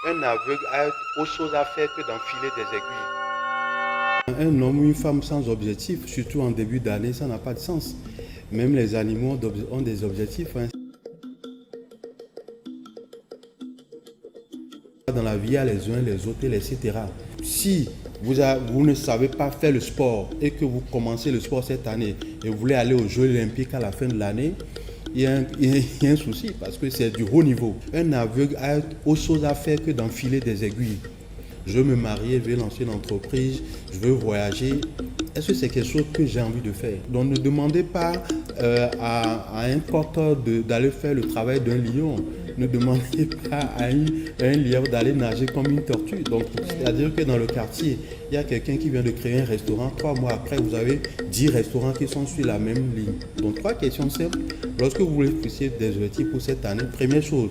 Un aveugle a autre chose à faire que d'enfiler des aiguilles. Un homme ou une femme sans objectif, surtout en début d'année, ça n'a pas de sens. Même les animaux ont des objectifs. Dans la vie, il y a les uns, les autres, etc. Si vous ne savez pas faire le sport et que vous commencez le sport cette année et vous voulez aller aux Jeux Olympiques à la fin de l'année, il y a un souci parce que c'est du haut niveau. Un aveugle a autre chose à faire que d'enfiler des aiguilles. Je veux me marier, je veux lancer une entreprise, je veux voyager. Est-ce que c'est quelque chose que j'ai envie de faire? Donc ne demandez pas à un coq d'aller faire le travail d'un lion. Ne demandez pas à un lièvre d'aller nager comme une tortue. Donc, c'est-à-dire que dans le quartier, il y a quelqu'un qui vient de créer un restaurant. 3 mois après, vous avez 10 restaurants qui sont sur la même ligne. Donc, 3 questions simples. Lorsque vous voulez fixer des objectifs pour cette année, première chose,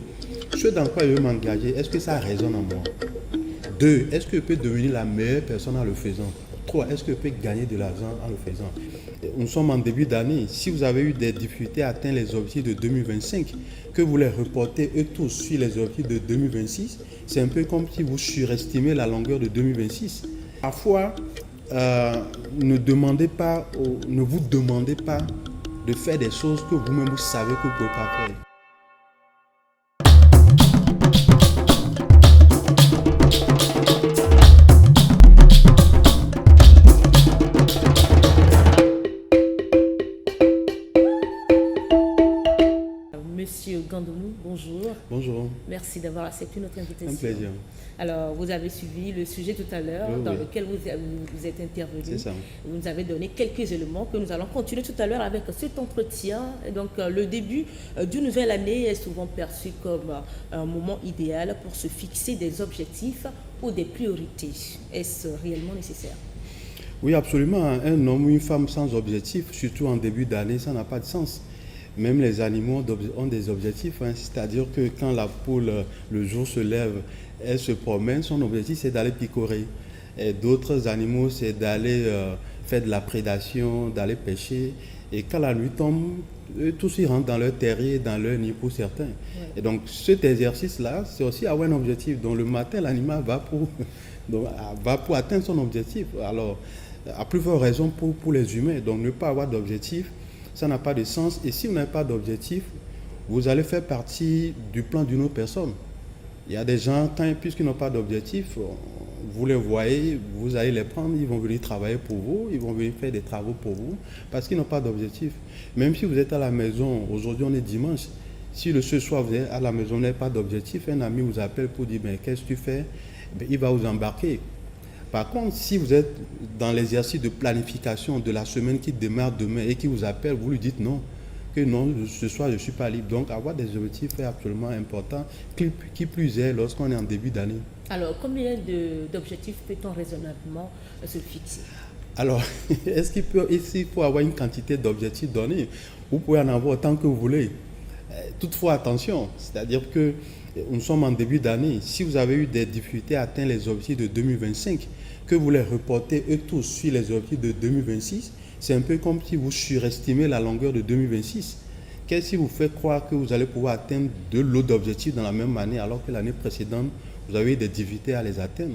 ce dans quoi je veux m'engager, est-ce que ça résonne en moi? 2, est-ce que je peux devenir la meilleure personne en le faisant? 3, est-ce que je peux gagner de l'argent en le faisant? Nous sommes en début d'année. Si vous avez eu des difficultés à atteindre les objectifs de 2025, que vous les reportez eux tous sur les objectifs de 2026, c'est un peu comme si vous surestimez la longueur de 2026. Parfois, ne vous demandez pas de faire des choses que vous-même vous savez que vous ne pouvez pas faire. Monsieur Gandounou, bonjour. Bonjour. Merci d'avoir accepté notre invitation. Un plaisir. Alors, vous avez suivi le sujet tout à l'heure dans lequel vous êtes intervenu. C'est ça. Vous nous avez donné quelques éléments que nous allons continuer tout à l'heure avec cet entretien. Et donc, le début d'une nouvelle année est souvent perçu comme un moment idéal pour se fixer des objectifs ou des priorités. Est-ce réellement nécessaire? Oui, absolument. Un homme ou une femme sans objectif, surtout en début d'année, ça n'a pas de sens. Même les animaux ont des objectifs, c'est-à-dire que quand la poule, le jour se lève, elle se promène, son objectif c'est d'aller picorer. Et d'autres animaux c'est d'aller faire de la prédation, d'aller pêcher. Et quand la nuit tombe, eux tous ils rentrent dans leur terrier, dans leur nid pour certains. Ouais. Et donc cet exercice-là, c'est aussi avoir un objectif. Donc le matin, l'animal va pour atteindre son objectif. Alors, à plus forte raison pour les humains. Donc ne pas avoir d'objectif, ça n'a pas de sens. Et si vous n'avez pas d'objectif, vous allez faire partie du plan d'une autre personne. Il y a des gens, puisqu'ils n'ont pas d'objectif, vous les voyez, vous allez les prendre, ils vont venir travailler pour vous, ils vont venir faire des travaux pour vous, parce qu'ils n'ont pas d'objectif. Même si vous êtes à la maison, aujourd'hui on est dimanche, si ce soir vous êtes à la maison, vous n'avez pas d'objectif, un ami vous appelle pour dire, mais qu'est-ce que tu fais? Il va vous embarquer. Par contre, si vous êtes dans l'exercice de planification de la semaine qui démarre demain et qui vous appelle, vous lui dites non, que non, ce soir je ne suis pas libre. Donc avoir des objectifs est absolument important, qui plus est lorsqu'on est en début d'année. Alors, combien d'objectifs peut-on raisonnablement se fixer? Alors, il faut avoir une quantité d'objectifs donnés? Vous pouvez en avoir autant que vous voulez. Toutefois, attention, c'est-à-dire que nous sommes en début d'année. Si vous avez eu des difficultés à atteindre les objectifs de 2025, que vous les reportez eux tous sur les objectifs de 2026, c'est un peu comme si vous surestimez la longueur de 2026. Qu'est-ce qui vous fait croire que vous allez pouvoir atteindre de l'autre d'objectifs dans la même année alors que l'année précédente, vous avez eu des difficultés à les atteindre?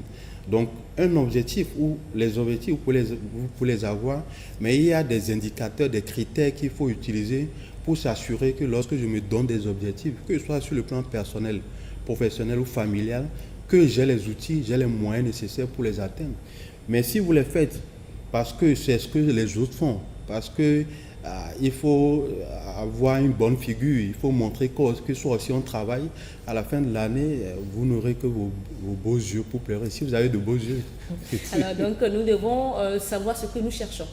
Donc, un objectif ou les objectifs, vous pouvez les avoir, mais il y a des indicateurs, des critères qu'il faut utiliser pour s'assurer que lorsque je me donne des objectifs, que ce soit sur le plan personnel, professionnel ou familial, que j'ai les outils, j'ai les moyens nécessaires pour les atteindre. Mais si vous les faites parce que c'est ce que les autres font, parce que il faut avoir une bonne figure, il faut montrer que soit si on travaille, à la fin de l'année, vous n'aurez que vos beaux yeux pour pleurer. Si vous avez de beaux yeux. Alors donc nous devons savoir ce que nous cherchons.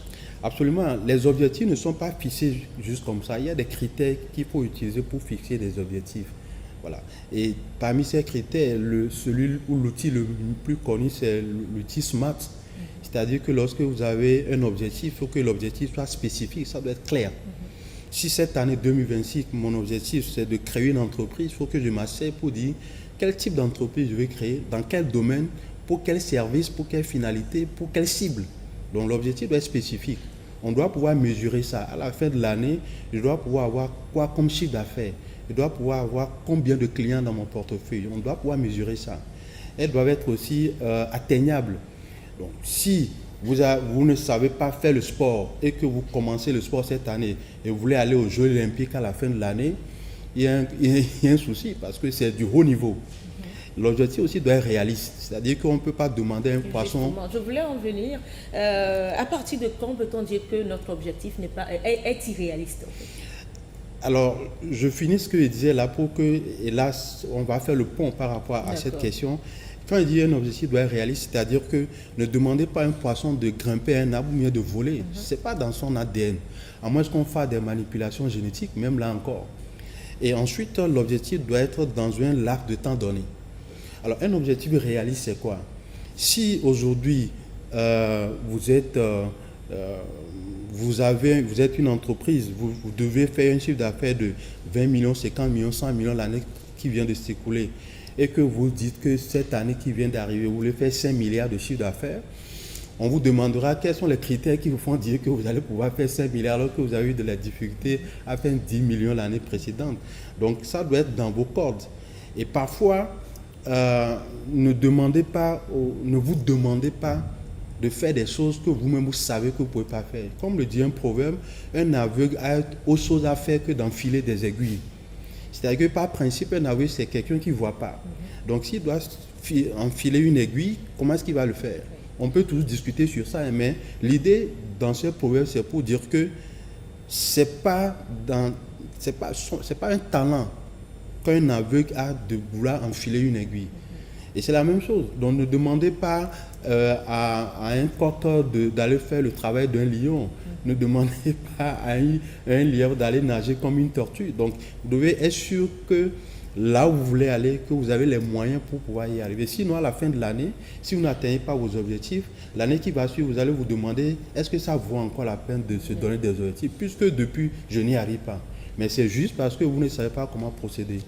Absolument. Les objectifs ne sont pas fixés juste comme ça. Il y a des critères qu'il faut utiliser pour fixer des objectifs. Voilà. Et parmi ces critères, celui ou l'outil le plus connu, c'est l'outil SMART. C'est-à-dire que lorsque vous avez un objectif, il faut que l'objectif soit spécifique, ça doit être clair. Si cette année 2026, mon objectif c'est de créer une entreprise, il faut que je m'asseye pour dire quel type d'entreprise je vais créer, dans quel domaine, pour quel service, pour quelle finalité, pour quelle cible. Donc l'objectif doit être spécifique. On doit pouvoir mesurer ça. À la fin de l'année, je dois pouvoir avoir quoi comme chiffre d'affaires. Je dois pouvoir avoir combien de clients dans mon portefeuille. On doit pouvoir mesurer ça. elles doivent être aussi atteignables. Donc, si vous ne savez pas faire le sport et que vous commencez le sport cette année et vous voulez aller aux Jeux Olympiques à la fin de l'année, il y a un souci parce que c'est du haut niveau. L'objectif aussi doit être réaliste, c'est-à-dire qu'on ne peut pas demander à un poisson... Je voulais en venir. À partir de quand peut-on dire que notre objectif est irréaliste en fait? Alors, je finis ce que je disais là pour que, et là, on va faire le pont par rapport à cette question. Quand il dit un objectif doit être réaliste, c'est-à-dire que ne demandez pas à un poisson de grimper un arbre ou bien de voler. Ce n'est pas dans son ADN. À moins qu'on fasse des manipulations génétiques, même là encore. Et ensuite, l'objectif doit être dans un laps de temps donné. Alors, un objectif réaliste, c'est quoi? Si aujourd'hui, vous êtes une entreprise, vous devez faire un chiffre d'affaires de 20 millions, 50 millions, 100 millions l'année qui vient de s'écouler, et que vous dites que cette année qui vient d'arriver, vous voulez faire 5 milliards de chiffre d'affaires, on vous demandera quels sont les critères qui vous font dire que vous allez pouvoir faire 5 milliards alors que vous avez eu de la difficulté à faire 10 millions l'année précédente. Donc, ça doit être dans vos cordes. Et parfois, ne vous demandez pas de faire des choses que vous-même vous savez que vous ne pouvez pas faire. Comme le dit un proverbe, un aveugle a autre chose à faire que d'enfiler des aiguilles. C'est-à-dire que par principe, un aveugle, c'est quelqu'un qui ne voit pas. Donc s'il doit enfiler une aiguille, comment est-ce qu'il va le faire? On peut toujours discuter sur ça, mais l'idée dans ce proverbe, c'est pour dire que ce n'est pas un talent qu'un aveugle a de vouloir enfiler une aiguille. Et c'est la même chose. Donc ne demandez pas à un coq d'aller faire le travail d'un lion. Ne demandez pas à un lièvre d'aller nager comme une tortue. Donc vous devez être sûr que là où vous voulez aller, que vous avez les moyens pour pouvoir y arriver. Sinon, à la fin de l'année, si vous n'atteignez pas vos objectifs, l'année qui va suivre, vous allez vous demander est-ce que ça vaut encore la peine de se donner des objectifs, puisque depuis, je n'y arrive pas. Mais c'est juste parce que vous ne savez pas comment procéder.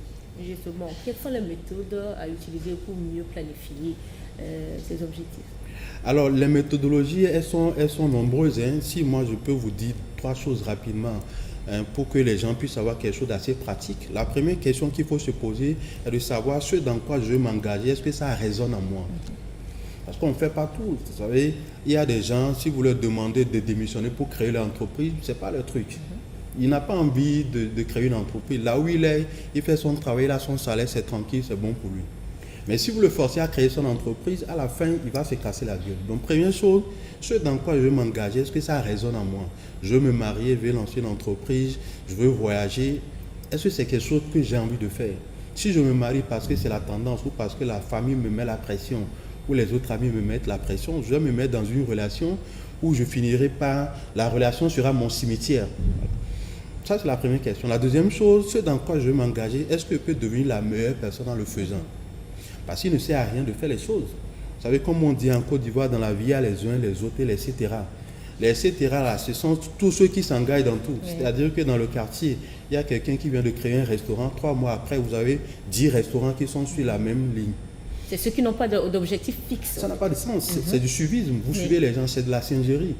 Justement, quelles sont les méthodes à utiliser pour mieux planifier ces objectifs? Alors, les méthodologies, elles sont nombreuses. Si moi, je peux vous dire 3 choses rapidement pour que les gens puissent avoir quelque chose d'assez pratique. La première question qu'il faut se poser est de savoir ce dans quoi je veux m'engager. Est-ce que ça résonne en moi? Parce qu'on ne fait pas tout. Vous savez, il y a des gens, si vous leur demandez de démissionner pour créer leur entreprise, ce n'est pas le truc. Il n'a pas envie de créer une entreprise. Là où il est, il fait son travail, il a son salaire, c'est tranquille, c'est bon pour lui. Mais si vous le forcez à créer son entreprise, à la fin, il va se casser la gueule. Donc, première chose, ce dans quoi je veux m'engager, est-ce que ça résonne en moi? Je veux me marier, je veux lancer une entreprise, je veux voyager. Est-ce que c'est quelque chose que j'ai envie de faire? Si je me marie parce que c'est la tendance ou parce que la famille me met la pression ou les autres amis me mettent la pression, je vais me mettre dans une relation où je finirai par... La relation sera mon cimetière. Ça, c'est la première question. La deuxième chose, ce dans quoi je veux m'engager, est-ce que je peux devenir la meilleure personne en le faisant? Parce qu'il ne sert à rien de faire les choses. Vous savez, comme on dit en Côte d'Ivoire, dans la vie, il y a les uns, les autres et les etc. Les etc. là, ce sont tous ceux qui s'engagent dans tout. Oui. C'est-à-dire que dans le quartier, il y a quelqu'un qui vient de créer un restaurant. 3 mois après, vous avez 10 restaurants qui sont sur la même ligne. C'est ceux qui n'ont pas d'objectif fixe. Ça n'a pas de sens. C'est du suivisme. Vous suivez les gens, c'est de la singerie.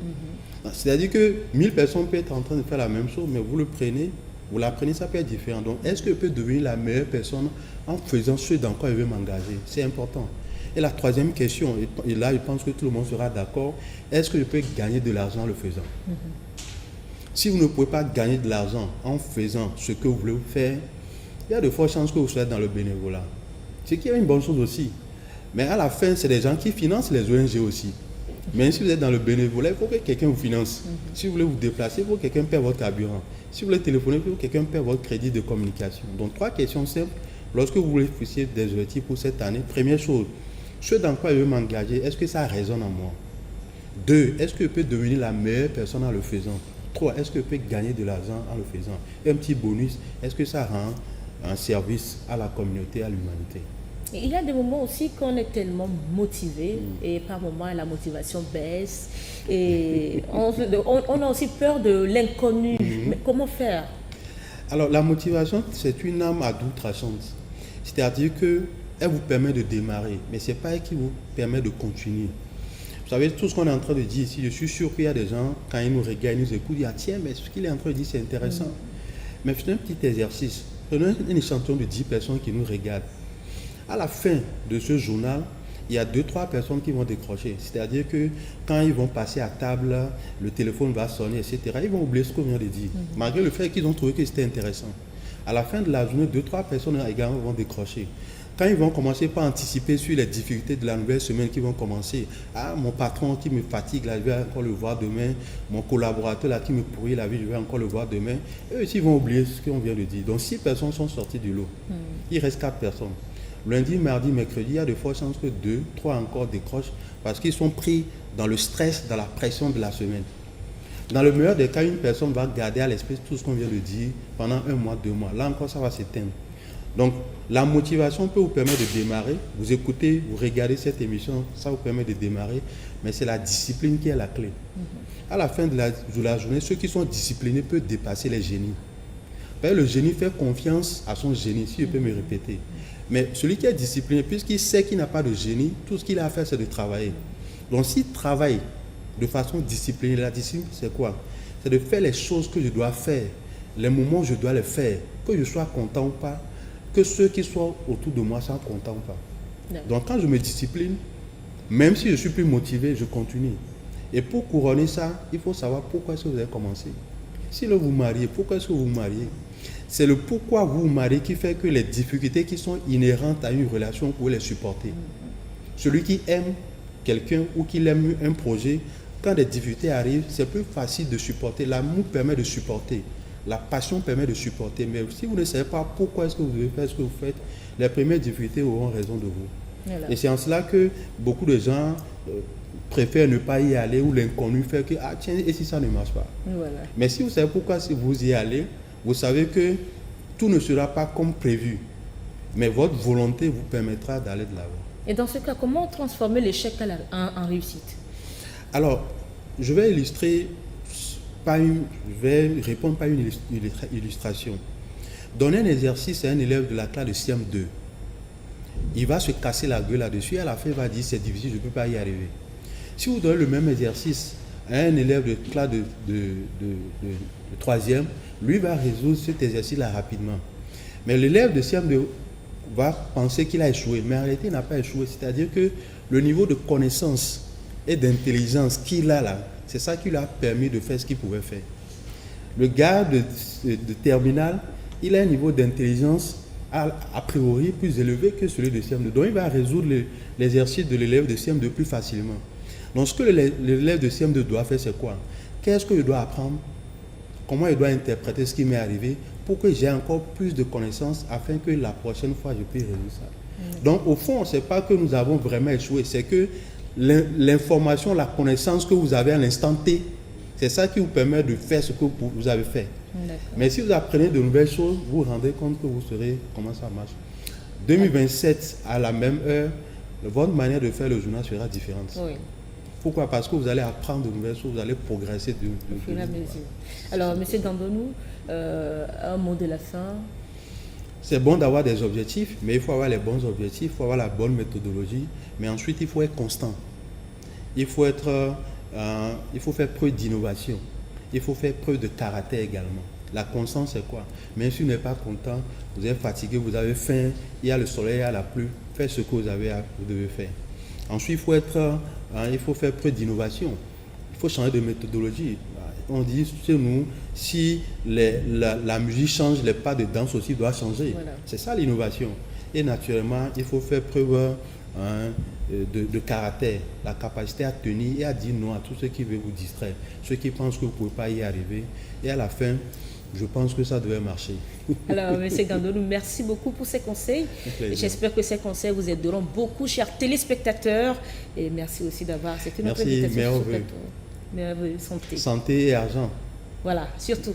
C'est-à-dire que 1000 personnes peuvent être en train de faire la même chose, mais vous le prenez, vous l'apprenez, ça peut être différent. Donc, est-ce que je peux devenir la meilleure personne en faisant ce dans quoi je veux m'engager? C'est important. Et la troisième question, et là, je pense que tout le monde sera d'accord, est-ce que je peux gagner de l'argent en le faisant? Si vous ne pouvez pas gagner de l'argent en faisant ce que vous voulez faire, il y a de fortes chances que vous soyez dans le bénévolat. Ce qui est une bonne chose aussi. Mais à la fin, c'est des gens qui financent les ONG aussi. Mais si vous êtes dans le bénévolat, il faut que quelqu'un vous finance. Si vous voulez vous déplacer, il faut que quelqu'un paie votre carburant. Si vous voulez téléphoner, il faut que quelqu'un paie votre crédit de communication. Donc, 3 questions simples. Lorsque vous voulez fixer des objectifs pour cette année, première chose, ce dans quoi je veux m'engager, est-ce que ça résonne en moi? 2, est-ce que je peux devenir la meilleure personne en le faisant? 3, est-ce que je peux gagner de l'argent en le faisant? Et un petit bonus, est-ce que ça rend un service à la communauté, à l'humanité? Il y a des moments aussi qu'on est tellement motivé et par moments la motivation baisse et on a aussi peur de l'inconnu. Mais comment faire? Alors la motivation, c'est une arme à double tranchant. C'est-à-dire qu'elle vous permet de démarrer, mais ce n'est pas elle qui vous permet de continuer. Vous savez, tout ce qu'on est en train de dire ici, je suis sûr qu'il y a des gens, quand ils nous regardent, ils nous écoutent, ils disent, tiens, mais ce qu'il est en train de dire, c'est intéressant. Mais faites un petit exercice. Prenez un échantillon de 10 personnes qui nous regardent. À la fin de ce journal, il y a 2-3 personnes qui vont décrocher. C'est-à-dire que quand ils vont passer à table, le téléphone va sonner, etc., ils vont oublier ce qu'on vient de dire, malgré le fait qu'ils ont trouvé que c'était intéressant. À la fin de la journée, 2-3 personnes également vont décrocher. Quand ils vont commencer par anticiper sur les difficultés de la nouvelle semaine qui vont commencer, ah, mon patron qui me fatigue, là, je vais encore le voir demain, mon collaborateur là, qui me pourrit la vie, je vais encore le voir demain, eux aussi vont oublier ce qu'on vient de dire. Donc 6 personnes sont sorties du lot. Il reste 4 personnes. Lundi, mardi, mercredi, il y a de fortes chances que 2, 3 encore décrochent parce qu'ils sont pris dans le stress, dans la pression de la semaine. Dans le meilleur des cas, une personne va garder à l'esprit tout ce qu'on vient de dire pendant 1 mois, 2 mois. Là encore, ça va s'éteindre. Donc, la motivation peut vous permettre de démarrer. Vous écoutez, vous regardez cette émission, ça vous permet de démarrer. Mais c'est la discipline qui est la clé. À la fin de la journée, ceux qui sont disciplinés peuvent dépasser les génies. Le génie fait confiance à son génie, si je peux me répéter. Mais celui qui est discipliné, puisqu'il sait qu'il n'a pas de génie, tout ce qu'il a à faire, c'est de travailler. Donc, s'il travaille de façon disciplinée, la discipline, c'est quoi? C'est de faire les choses que je dois faire, les moments où je dois les faire, que je sois content ou pas, que ceux qui sont autour de moi soient contents ou pas. Non. Donc, quand je me discipline, même si je suis plus motivé, je continue. Et pour couronner ça, il faut savoir pourquoi est-ce que vous avez commencé. Si vous vous mariez, pourquoi est-ce que vous vous mariez? C'est le pourquoi vous vous mariez qui fait que les difficultés qui sont inhérentes à une relation, vous pouvez les supporter. Celui qui aime quelqu'un ou qui aime un projet, quand des difficultés arrivent, c'est plus facile de supporter. L'amour permet de supporter. La passion permet de supporter. Mais si vous ne savez pas pourquoi est-ce que vous devez faire ce que vous faites, les premières difficultés auront raison de vous. Voilà. Et c'est en cela que beaucoup de gens préfèrent ne pas y aller ou l'inconnu fait que, ah tiens, et si ça ne marche pas. Voilà. Mais si vous savez pourquoi si vous y allez, vous savez que tout ne sera pas comme prévu. Mais votre volonté vous permettra d'aller de l'avant. Et dans ce cas, comment transformer l'échec en réussite? Alors, je vais illustrer, je vais répondre par une illustration. Donner un exercice à un élève de la classe de CM2. Il va se casser la gueule là-dessus et à la fin, il va dire c'est difficile, je ne peux pas y arriver. Si vous donnez le même exercice à un élève de classe de 3e, lui va résoudre cet exercice-là rapidement. Mais l'élève de CM2 va penser qu'il a échoué, mais en réalité, il n'a pas échoué. C'est-à-dire que le niveau de connaissance et d'intelligence qu'il a là, c'est ça qui lui a permis de faire ce qu'il pouvait faire. Le gars de terminale, il a un niveau d'intelligence a priori plus élevé que celui de CM2. Donc, il va résoudre l'exercice de l'élève de CM2 plus facilement. Donc, ce que l'élève de CM2 doit faire, c'est quoi? Qu'est-ce que je dois apprendre? Comment il doit interpréter ce qui m'est arrivé pour que j'ai encore plus de connaissances afin que la prochaine fois, je puisse résoudre ça. Donc, au fond, ce n'est pas que nous avons vraiment échoué, c'est que l'information, la connaissance que vous avez à l'instant T, c'est ça qui vous permet de faire ce que vous avez fait. Mais si vous apprenez de nouvelles choses, vous vous rendez compte que vous saurez comment ça marche. 2027, à la même heure, votre manière de faire le journal sera différente. Oui. Pourquoi? Parce que vous allez apprendre de nouvelles choses, vous allez progresser de fur et à mesure. Alors, M. Dandonou, un mot de la fin. C'est bon d'avoir des objectifs, mais il faut avoir les bons objectifs, il faut avoir la bonne méthodologie, mais ensuite il faut être constant. Il faut faire preuve d'innovation. Il faut faire preuve de caractère également. La constance, c'est quoi? Même si vous n'êtes pas content, vous êtes fatigué, vous avez faim, il y a le soleil, il y a la pluie, faites ce que vous devez faire. Ensuite, il faut faire preuve d'innovation. Il faut changer de méthodologie. On dit chez nous, si la musique change, les pas de danse aussi doivent changer. Voilà. C'est ça l'innovation. Et naturellement, il faut faire preuve de caractère, la capacité à tenir et à dire non à tous ceux qui veulent vous distraire, ceux qui pensent que vous ne pouvez pas y arriver. Et à la fin, je pense que ça devait marcher. Alors, M. Dandonou, merci beaucoup pour ces conseils. J'espère que ces conseils vous aideront beaucoup, chers téléspectateurs. Et merci aussi d'avoir accepté notre invitation. Merci, merveilleux. Santé. Santé et argent. Voilà, surtout.